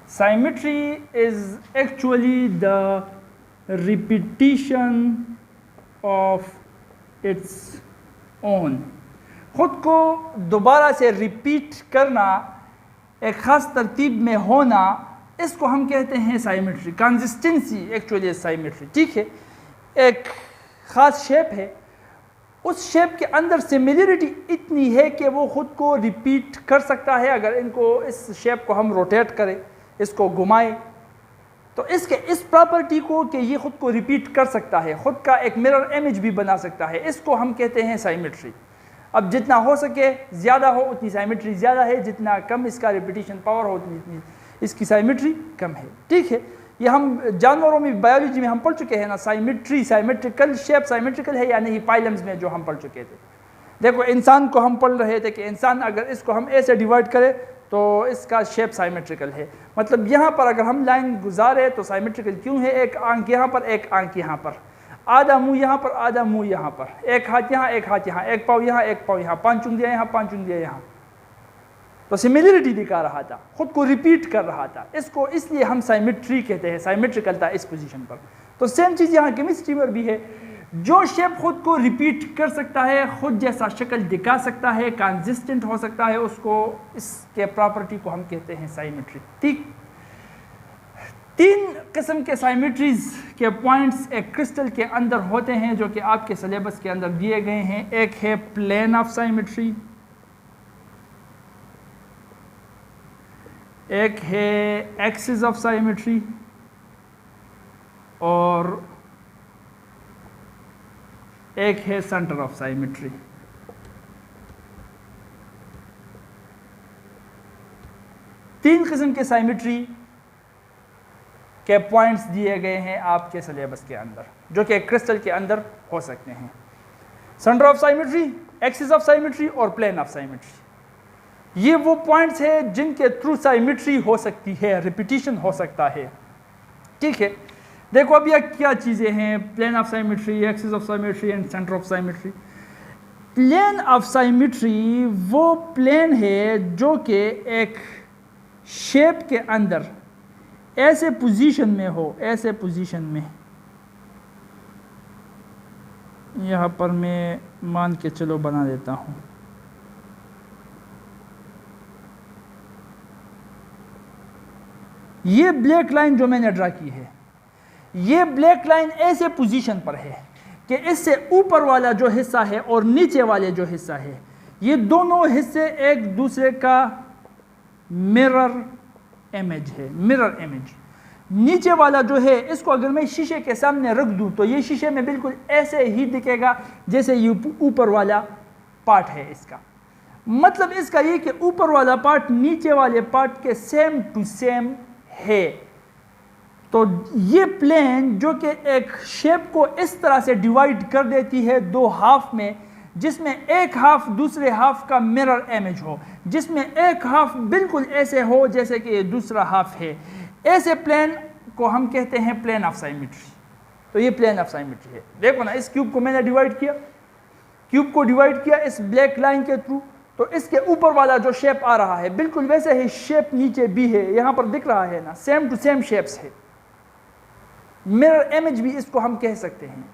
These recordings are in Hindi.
Symmetry is actually the repetition of its own. खुद को दोबारा से रिपीट करना, एक ख़ास तरतीब में होना, इसको हम कहते हैं साइमेट्री. Consistency actually symmetry. ठीक है, एक ख़ास शेप है, उस शेप के अंदर सिमिलरिटी इतनी है कि वो ख़ुद को रिपीट कर सकता है. अगर इस शेप को हम रोटेट करें, इसको घुमाएं, तो इसके इस प्रॉपर्टी को कि ये ख़ुद को रिपीट कर सकता है, ख़ुद का एक मिरर इमेज भी बना सकता है, इसको हम कहते हैं साइमेट्री. अब जितना हो सके ज़्यादा हो उतनी साइमेट्री ज़्यादा है, जितना कम इसका रिपीटिशन पावर हो उतनी इसकी साइमेट्री कम है. ठीक है, ये हम जानवरों में, बायोलॉजी में हम पढ़ चुके हैं ना, साइमेट्रिकल शेप साइमेट्रिकल है या नहीं, फाइलम्स में जो हम पढ़ चुके थे. देखो, इंसान को हम पढ़ रहे थे कि इंसान अगर इसको हम ऐसे डिवाइड करें तो इसका शेप साइमेट्रिकल है. मतलब यहाँ पर अगर हम लाइन गुजारे तो साइमेट्रिकल क्यों है? एक आंख यहाँ पर, एक आंख यहाँ पर, आधा मुंह यहाँ पर, आधा मुंह यहाँ पर, एक हाथ यहाँ, एक हाथ यहाँ, एक पाँव यहाँ, एक पाँव यहाँ, 5 उंगलियाँ यहाँ, 5 उंगलियाँ यहाँ. तो सिमिलरिटी दिखा रहा था, खुद को रिपीट कर रहा था. इसको इसलिए हम साइमेट्री कहते हैं, साइमेट्रिकल था इस पोजीशन पर. तो सेम चीज़ यहाँ केमिस्ट्री में भी है. जो शेप खुद को रिपीट कर सकता है, खुद जैसा शक्ल दिखा सकता है, कंसिस्टेंट हो सकता है, उसको, इसके प्रॉपर्टी को हम कहते हैं साइमेट्री. ठीक, 3 किस्म के साइमेट्रीज के पॉइंट्स एक क्रिस्टल के अंदर होते हैं जो कि आपके सिलेबस के अंदर दिए गए हैं. एक है प्लेन ऑफ साइमेट्री, एक है एक्सिस ऑफ साइमेट्री, और एक है सेंटर ऑफ साइमेट्री. तीन किस्म के साइमेट्री के पॉइंट्स दिए गए हैं आपके सिलेबस के अंदर, जो कि क्रिस्टल के अंदर हो सकते हैं. Centre of symmetry, axis of symmetry और प्लेन ऑफ साइमेट्री. ये वो पॉइंट्स हैं जिनके थ्रू साइमेट्री हो सकती है, रिपीटिशन हो सकता है. ठीक है, देखो अब यह क्या चीज़ें हैं: plane of symmetry, axis of symmetry and centre of symmetry. Plane of symmetry वो प्लेन है जो कि एक शेप के अंदर ऐसे पोजीशन में हो, ऐसे पोजीशन में, यहाँ पर मैं मान के चलो बना देता हूँ. ये ब्लैक लाइन जो मैंने ड्रा की है, ये ब्लैक लाइन ऐसे पोजीशन पर है कि इससे ऊपर वाला जो हिस्सा है और नीचे वाले जो हिस्सा है, ये दोनों हिस्से एक दूसरे का मिरर इमेज है. Mirror image. नीचे वाला जो है, इसको अगर मैं शीशे के सामने रख दूं तो ये शीशे में बिल्कुल ऐसे ही दिखेगा जैसे ये ऊपर वाला पार्ट है. इसका मतलब इसका ये कि ऊपर वाला पार्ट नीचे वाले पार्ट के सेम टू सेम है. तो ये प्लेन जो कि एक शेप को इस तरह से डिवाइड कर देती है 2 हाफ में, जिसमें एक हाफ दूसरे हाफ का मिरर इमेज हो, जिसमें एक हाफ बिल्कुल ऐसे हो जैसे कि दूसरा हाफ है, ऐसे प्लेन को हम कहते हैं प्लेन ऑफ साइमेट्री. तो ये प्लेन ऑफ साइमेट्री है. देखो ना, इस क्यूब को मैंने डिवाइड किया, क्यूब को डिवाइड किया इस ब्लैक लाइन के थ्रू, तो इसके ऊपर वाला जो शेप आ रहा है बिल्कुल वैसे ही शेप नीचे भी है. यहाँ पर दिख रहा है ना, सेम टू सेम शेप्स है. मिरर इमेज भी इसको हम कह सकते हैं.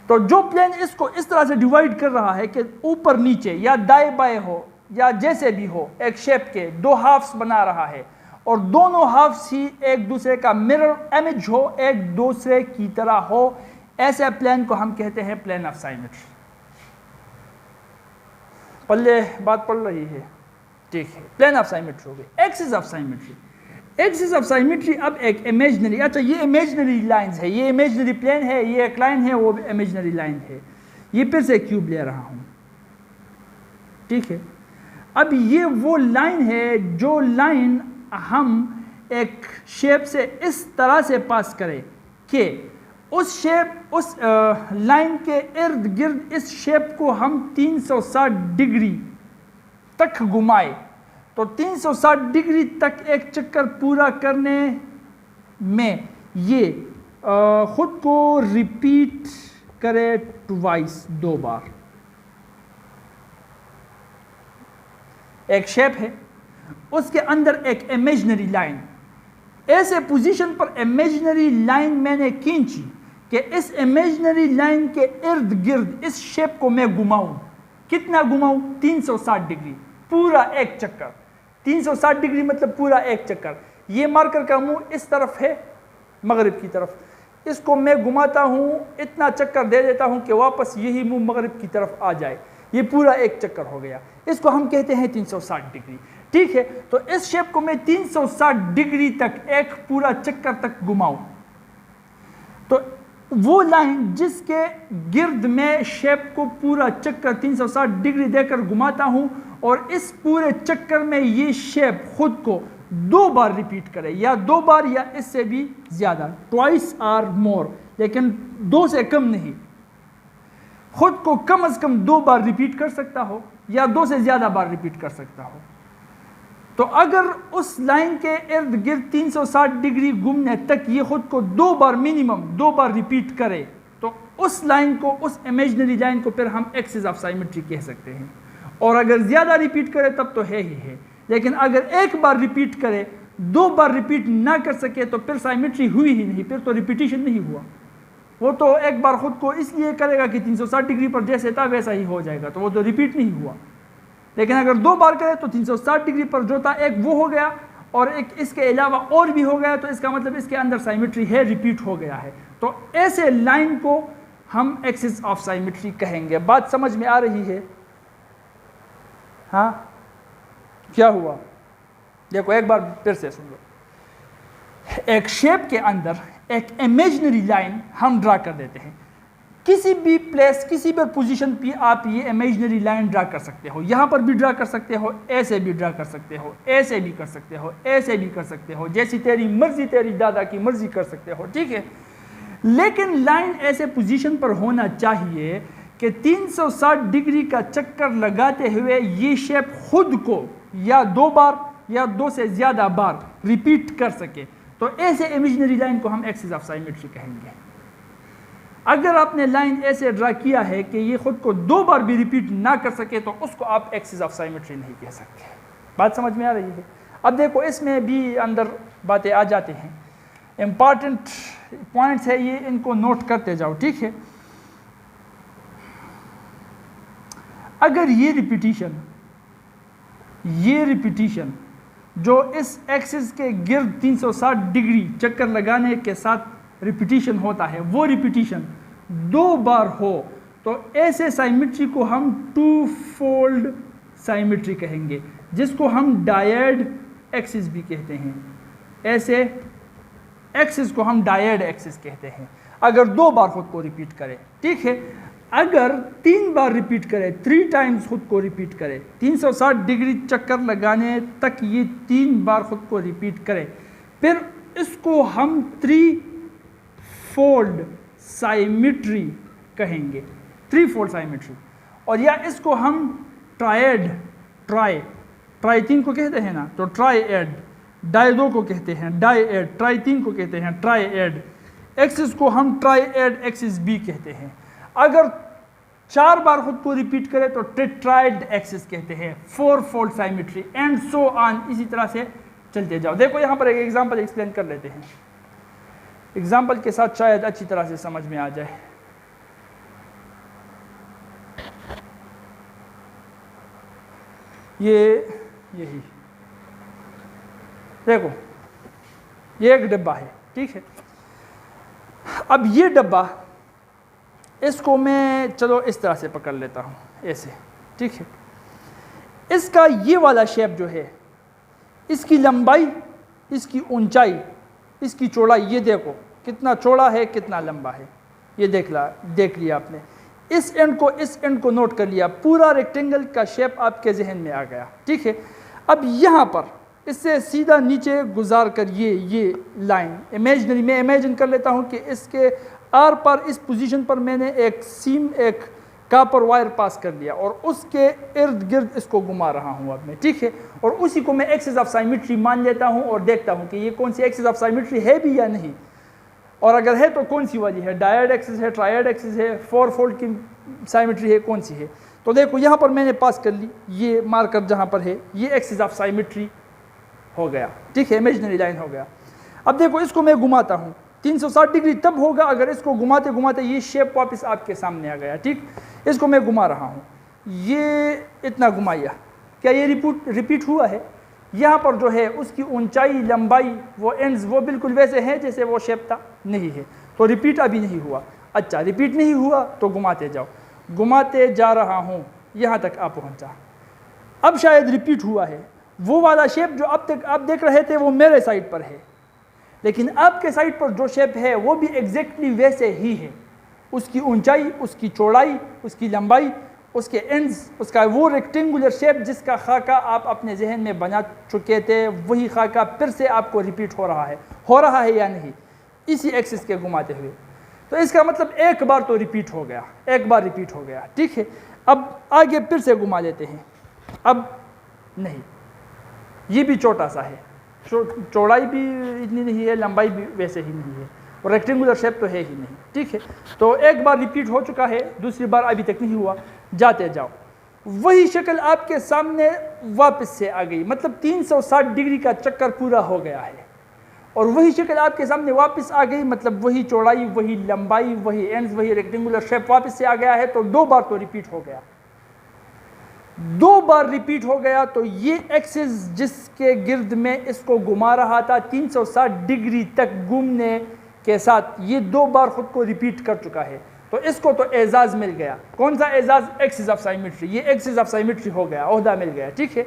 तो जो प्लेन इसको इस तरह से डिवाइड कर रहा है कि ऊपर नीचे या दाएं बाएं हो या जैसे भी हो, एक शेप के 2 हाफ्स बना रहा है, और दोनों हाफ्स ही एक दूसरे का मिरर इमेज हो, एक दूसरे की तरह हो, ऐसे प्लेन को हम कहते हैं प्लेन ऑफ साइमेट्री. पल्ले बात पड़ रही है? ठीक है, प्लेन ऑफ साइमेट्री हो गई. Axis of symmetry. Axis of symmetry अब एक इमेजिनरी, अच्छा ये इमेजिनरी लाइंस है, ये इमेजिनरी प्लेन है, ये एक लाइन है, वो इमेजिनरी लाइन है. ये फिर से क्यूब ले रहा हूँ. ठीक है, अब ये वो लाइन है जो लाइन हम एक शेप से इस तरह से पास करें कि उस शेप, उस लाइन के इर्द गिर्द इस शेप को हम 360 डिग्री तक घुमाए. तो 360 डिग्री तक एक चक्कर पूरा करने में ये खुद को रिपीट करे ट्वाइस, 2 बार. एक शेप है, उसके अंदर एक इमेजिनरी लाइन, ऐसे पोजीशन पर इमेजिनरी लाइन मैंने खींची कि इस इमेजिनरी लाइन के इर्द गिर्द इस शेप को मैं घुमाऊं। कितना घुमाऊं? 360 डिग्री, पूरा एक चक्कर। 360 डिग्री मतलब पूरा एक चक्कर। ये मार्कर का मुंह इस तरफ है, मगरिब की तरफ, इसको मैं घुमाता हूं, इतना चक्कर दे देता हूं कि वापस यही मुंह मगरिब की तरफ आ जाए। ये पूरा एक चक्कर हो गया, इसको हम कहते हैं 360 डिग्री। ठीक है, तो इस शेप को मैं 360 डिग्री तक एक पूरा चक्कर तक घुमाऊं, तो वो लाइन जिसके गिर्द में शेप को पूरा चक्कर 360 डिग्री देकर घुमाता हूं और इस पूरे चक्कर में ये शेप खुद को 2 बार रिपीट करे, या 2 बार या इससे भी ज्यादा, ट्वाइस आर मोर, लेकिन 2 से कम नहीं। खुद को कम से कम 2 बार रिपीट कर सकता हो या 2 से ज्यादा बार रिपीट कर सकता हो। तो अगर उस लाइन के इर्द गिर्द 360 डिग्री घूमने तक ये खुद को 2 बार मिनिमम 2 बार रिपीट करे, तो उस लाइन को, उस इमेजिनरी लाइन को फिर हम एक्सिस ऑफ साइमेट्री कह सकते हैं। और अगर ज्यादा रिपीट करे तब तो है ही है, लेकिन अगर एक बार रिपीट करे, 2 बार रिपीट ना कर सके, तो फिर साइमेट्री हुई ही नहीं, फिर तो रिपीटिशन नहीं हुआ। वो तो एक बार खुद को इसलिए करेगा कि 360 डिग्री पर जैसे था वैसा ही हो जाएगा, तो वो तो रिपीट नहीं हुआ। लेकिन अगर 2 बार करे तो 360 डिग्री पर जो था एक वो हो गया और एक इसके अलावा और भी हो गया, तो इसका मतलब इसके अंदर साइमेट्री है, रिपीट हो गया है। तो ऐसे लाइन को हम एक्सिस ऑफ साइमेट्री कहेंगे। बात समझ में आ रही है? हाँ, क्या हुआ? देखो एक बार फिर से सुन लो। एक शेप के अंदर एक इमेजिनरी लाइन हम ड्रा कर देते हैं। किसी भी प्लेस, किसी भी पोजीशन पे आप ये इमेजिनरी लाइन ड्रा कर सकते हो। यहाँ पर भी ड्रा कर सकते हो, ऐसे भी ड्रा कर सकते हो, ऐसे भी कर सकते हो, ऐसे भी कर सकते हो, जैसी तेरी मर्जी, तेरी दादा की मर्जी कर सकते हो। ठीक है, लेकिन लाइन ऐसे पोजीशन पर होना चाहिए कि 360 डिग्री का चक्कर लगाते हुए ये शेप खुद को या 2 बार या 2 से ज़्यादा बार रिपीट कर सके, तो ऐसे इमेजिनरी लाइन को हम एक्सिस ऑफ साइमेट्री कहेंगे। अगर आपने लाइन ऐसे ड्रा किया है कि ये खुद को 2 बार भी रिपीट ना कर सके, तो उसको आप एक्सिस ऑफ साइमेट्री नहीं कह सकते। बात समझ में आ रही है? अब देखो इसमें भी अंदर बातें आ जाते हैं, इंपॉर्टेंट पॉइंट्स है ये, इनको नोट करते जाओ। ठीक है, अगर ये रिपीटिशन जो इस एक्सिस के गिर्द 360 डिग्री चक्कर लगाने के साथ रिपीटिशन होता है, वो रिपीटिशन 2 बार हो, तो ऐसे साइमेट्री को हम 2 फोल्ड साइमेट्री कहेंगे, जिसको हम डायड एक्सिस भी कहते हैं। ऐसे एक्सिस को हम डायड एक्सिस कहते हैं, अगर 2 बार खुद को रिपीट करे। ठीक है, अगर 3 बार रिपीट करे, 3 टाइम्स खुद को रिपीट करे, 360 डिग्री चक्कर लगाने तक ये 3 बार खुद को रिपीट करे, फिर इसको हम 3 फोल्ड साइमेट्री कहेंगे, 3 फोल्ड साइमेट्री। और या इसको हम ट्राई 3 को कहते हैं ना, तो ट्राइएड, डाई 2 को कहते हैं डाइएड, ट्राई 3 को कहते हैं ट्राइएड। एक्सिस को हम ट्राइएड एक्सिस भी कहते हैं। अगर 4 बार खुद को रिपीट करे तो टेट्राइड एक्सिस कहते हैं, 4 fold symmetry, and so on, इसी तरह से चलते जाओ। देखो यहाँ पर एक एग्जांपल एक्सप्लेन कर लेते हैं, एग्जांपल के साथ शायद अच्छी तरह से समझ में आ जाए। यही देखो, ये एक डब्बा है। ठीक है, अब ये डब्बा, इसको मैं चलो इस तरह से पकड़ लेता हूँ, ऐसे। ठीक है, इसका ये वाला शेप जो है, इसकी लंबाई, इसकी ऊंचाई, इसकी चौड़ाई, ये देखो कितना चौड़ा है, कितना लंबा है, ये देख लिया आपने। इस एंड को नोट कर लिया, पूरा रेक्टेंगल का शेप आपके जहन में आ गया। ठीक है, अब यहाँ पर इससे सीधा नीचे गुजार कर ये लाइन इमेजिनरी, मैं इमेजिन कर लेता हूँ कि इसके आर पर, इस पोजीशन पर मैंने एक कापर वायर पास कर लिया और उसके इर्द गिर्द इसको घुमा रहा हूँ अब मैं। ठीक है, और उसी को मैं एक्सिस ऑफ साइमेट्री मान लेता हूँ और देखता हूँ कि ये कौन सी एक्सिस ऑफ साइमेट्री है भी या नहीं, और अगर है तो कौन सी वाली है, डायड एक्सिस है, ट्रायड एक्सिस है, 4 फोल्ड की साइमेट्री है, कौन सी है। तो देखो यहाँ पर मैंने पास कर ली, ये मार्कर जहाँ पर है, ये एक्सिस ऑफ साइमेट्री हो गया, ठीक है, इमेजिनरी लाइन हो गया। अब देखो इसको मैं घुमाता हूँ, 360 डिग्री तब होगा अगर इसको घुमाते घुमाते ये शेप वापस आपके सामने आ गया, ठीक। इसको मैं घुमा रहा हूँ, ये इतना घुमाया, क्या ये रिपीट हुआ है? यहाँ पर जो है उसकी ऊंचाई, लंबाई, वो एंड्स वो बिल्कुल वैसे हैं जैसे वो शेप था, नहीं है, तो रिपीट अभी नहीं हुआ। अच्छा, रिपीट नहीं हुआ तो घुमाते जाओ, घुमाते जा रहा हूँ, यहाँ तक आप पहुँचा, अब शायद रिपीट हुआ है। वो वाला शेप जो अब तक आप देख रहे थे वो मेरे साइड पर है, लेकिन आपके साइड पर जो शेप है वो भी एग्जैक्टली वैसे ही है। उसकी ऊंचाई, उसकी चौड़ाई, उसकी लंबाई, उसके एंड्स, उसका वो रेक्टेंगुलर शेप जिसका खाका आप अपने जहन में बना चुके थे, वही खाका फिर से आपको रिपीट हो रहा है या नहीं, इसी एक्सिस के घुमाते हुए। तो इसका मतलब एक बार तो रिपीट हो गया, एक बार रिपीट हो गया, ठीक है। अब आगे फिर से घुमा लेते हैं, अब नहीं, ये भी छोटा सा है, चौड़ाई भी इतनी नहीं है, लंबाई भी वैसे ही नहीं है, और रेक्टेंगुलर शेप तो है ही नहीं, ठीक है। तो एक बार रिपीट हो चुका है, दूसरी बार अभी तक नहीं हुआ, जाते जाओ, वही शक्ल आपके सामने वापस से आ गई, मतलब 360 डिग्री का चक्कर पूरा हो गया है, और वही शक्ल आपके सामने वापस आ गई, मतलब वही चौड़ाई, वही लंबाई, वही एंड्स, वही रेक्टेंगुलर शेप वापस से आ गया है। तो 2 बार तो रिपीट हो गया, 2 बार रिपीट हो गया। तो ये एक्सिस जिसके गिर्द में इसको घुमा रहा था 360 डिग्री तक घूमने के साथ, ये 2 बार खुद को रिपीट कर चुका है। तो इसको तो एजाज मिल गया। कौन सा एजाज? Axis of symmetry. ये एक्सिस ऑफ साइमेट्री हो गया, ओहदा मिल गया, ठीक है।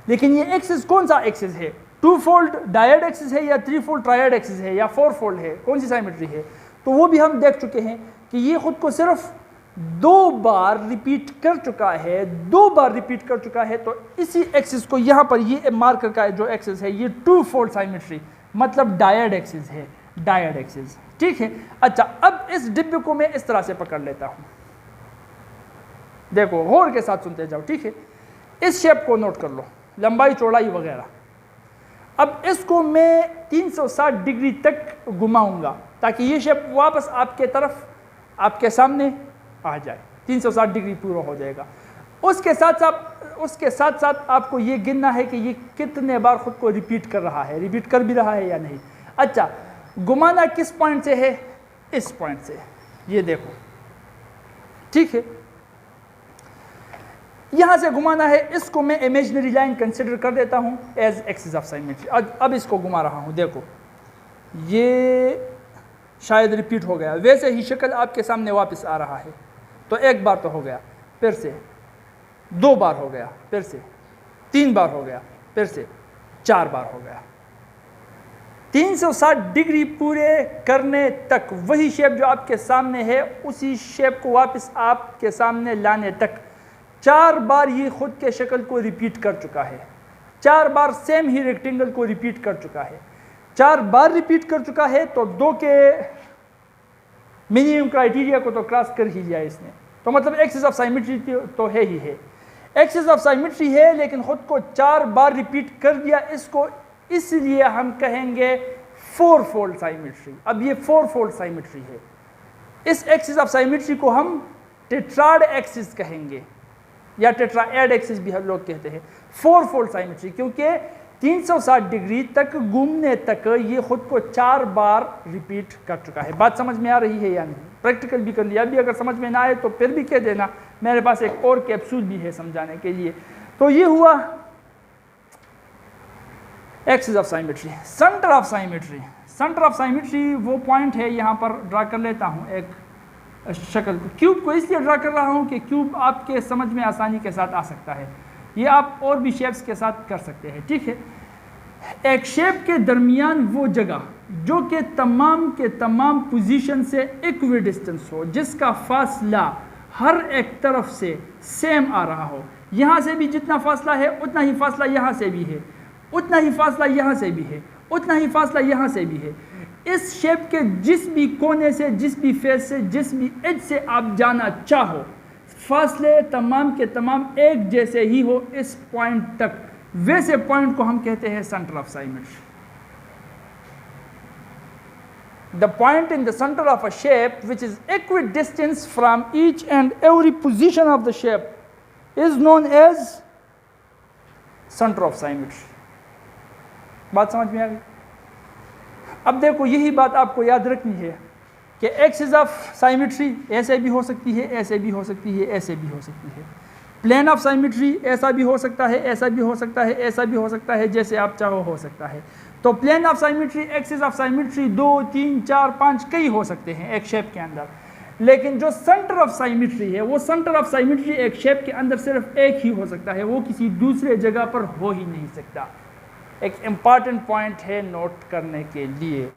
लेकिन ये एक्सिस कौन सा एक्सिस है? 2 फोल्ड डायड एक्सिस है, या 3 फोल्ड ट्रायड एक्सिस है, या 4 फोल्ड है? कौन सी साइमेट्री है? तो वो भी हम देख चुके हैं कि ये खुद को सिर्फ 2 बार रिपीट कर चुका है, 2 बार रिपीट कर चुका है। तो इसी एक्सिस को यहाँ पर ये मार्कर का जो एक्सिस है, ये 2 फोल्ड साइमेट्री, मतलब डायड एक्सिस है, डायड एक्सिस, ठीक है। अच्छा, अब इस डिब्बे को मैं इस तरह से पकड़ लेता हूं, देखो गौर के साथ सुनते जाओ, ठीक है। इस शेप को नोट कर लो, लंबाई, चौड़ाई वगैरह। अब इसको मैं 360 डिग्री तक घुमाऊंगा ताकि ये शेप वापस आपके तरफ, आपके सामने आ जाए, 360 डिग्री पूरा हो जाएगा। उसके साथ साथ आपको ये गिनना है कि ये कितने बार खुद को रिपीट कर रहा है, रिपीट कर भी रहा है या नहीं। अच्छा, घुमाना किस पॉइंट से है? इस पॉइंट से, ये देखो, ठीक है। यहां से घुमाना है, इसको मैं इमेजिनरी लाइन कंसिडर कर देता हूं एज एक्सिस ऑफ साइमेट्री। अब इसको घुमा रहा हूं, देखो ये शायद रिपीट हो गया, वैसे ही शक्ल आपके सामने वापस आ रहा है। तो 1 बार तो हो गया, फिर से 2 बार हो गया, फिर से 3 बार हो गया, फिर से 4 बार हो गया। 360 डिग्री पूरे करने तक, वही शेप जो आपके सामने है उसी शेप को वापस आपके सामने लाने तक 4 बार ये खुद के शक्ल को रिपीट कर चुका है, 4 बार सेम ही रेक्टेंगल को रिपीट कर चुका है, 4 बार रिपीट कर चुका है। तो 2 के मिनिमम क्राइटेरिया को तो क्रॉस कर ही लिया इसने। तो मतलब एक्सिस ऑफ साइमेट्री तो है ही है, एक्सिस ऑफ साइमेट्री है, लेकिन खुद को 4 बार रिपीट कर दिया। इसको इसलिए हम कहेंगे 4 फोल्ड साइमेट्री। अब ये 4 फोल्ड साइमेट्री है। इस एक्सिस ऑफ साइमेट्री को हम टेट्राड एक्सिस कहेंगे, या टेट्राएड एक्सिस भी हम लोग कहते हैं। 4 फोल्ड साइमेट्री, क्योंकि 360 डिग्री तक घूमने तक ये खुद को 4 बार रिपीट कर चुका है। बात समझ में आ रही है या नहीं? प्रैक्टिकल भी कर लिया, अभी अगर समझ में ना आए तो फिर भी कह देना, मेरे पास एक और कैप्सूल भी है समझाने के लिए। तो ये हुआ axis of symmetry. Centre of symmetry, centre of symmetry वो पॉइंट है, यहाँ पर ड्रा कर लेता हूँ एक शक्ल को। क्यूब को इसलिए ड्रा कर रहा हूँ कि क्यूब आपके समझ में आसानी के साथ आ सकता है, ये आप और भी शेप्स के साथ कर सकते हैं, ठीक है। एक शेप के दरमियान वो जगह जो कि के तमाम पोजीशन से इक्वी डिस्टेंस हो, जिसका फासला हर एक तरफ से सेम आ रहा हो। यहाँ से भी जितना फासला है उतना ही फासला यहाँ से भी है, उतना ही फासला यहाँ से भी है, उतना ही फासला यहाँ से भी है। इस शेप के जिस भी कोने से, जिस भी फेस से, जिस भी एज से आप जाना चाहो, फासले तमाम के तमाम एक जैसे ही हो इस पॉइंट तक, वैसे पॉइंट को हम कहते हैं centre of symmetry. The point in the center of a shape which is equidistant from each and every position of the shape is known as center of symmetry. बात समझ में आ गई? अब देखो यही बात आपको याद रखनी है कि एक्सिस ऑफ साइमेट्री ऐसे भी हो सकती है, ऐसे भी हो सकती है, ऐसे भी हो सकती है। प्लेन ऑफ साइमेट्री ऐसा भी हो सकता है, ऐसा भी हो सकता है, ऐसा भी हो सकता है, जैसे आप चाहो हो सकता है। तो plane of symmetry, axis of symmetry 2, 3, 4, 5 कई हो सकते हैं एक शेप के अंदर, लेकिन जो सेंटर ऑफ साइमेट्री है वो सेंटर ऑफ साइमेट्री एक शेप के अंदर सिर्फ एक ही हो सकता है, वो किसी दूसरे जगह पर हो ही नहीं सकता। एक इम्पॉर्टेंट पॉइंट है नोट करने के लिए।